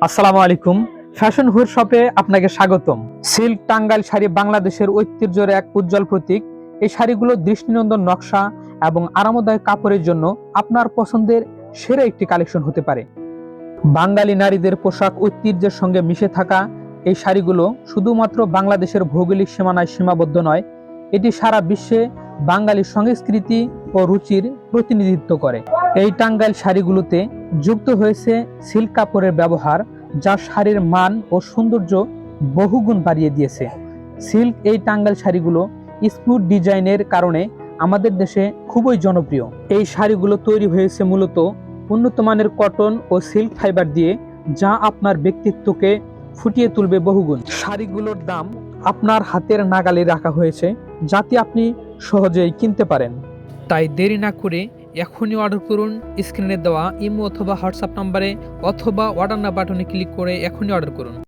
আসসালামু আলাইকুম। Fashion hood শপে আপনাকে স্বাগতম। সিল্ক টাঙ্গাইল শাড়ি বাংলাদেশের ঐতিহ্যের এক উজ্জ্বল প্রতীক। এই শাড়িগুলো দৃষ্টিনন্দন নকশা এবং আরামদায়ক কাপড়ের জন্য আপনার পছন্দের সেরা একটি কালেকশন হতে পারে। বাঙালি নারীদের পোশাক ঐতিহ্যের সঙ্গে মিশে থাকা এই শাড়িগুলো শুধুমাত্র বাংলাদেশের ভৌগোলিক সীমানায় সীমাবদ্ধ নয়, এটি সারা বিশ্বে বাঙালি সংস্কৃতি ও রুচির প্রতিনিধিত্ব করে। এই টাঙ্গাইল শাড়িগুলোতে যুক্ত হয়েছে সিল্ক কাপড়ের ব্যবহার, যা শাড়ির মান ও সৌন্দর্য বহুগুণ বাড়িয়ে দিয়েছে। সিল্ক এই টাঙ্গাইল শাড়িগুলো স্মুথ ডিজাইনের কারণে আমাদের দেশে খুবই জনপ্রিয়। এই শাড়িগুলো তৈরি হয়েছে মূলত উন্নত মানের কটন ও সিল্ক ফাইবার দিয়ে, যা আপনার ব্যক্তিত্বকে ফুটিয়ে তুলবে বহুগুণ। শাড়িগুলোর দাম আপনার হাতের নাগালে রাখা হয়েছে, যাতে আপনি সহজেই কিনতে পারেন। তাই দেরি না করে এখনই অর্ডার করুন। স্ক্রিনে দেওয়া ইমো অথবা হোয়াটসঅ্যাপ নম্বরে অথবা অর্ডার না বাটনে ক্লিক করে এখনই অর্ডার করুন।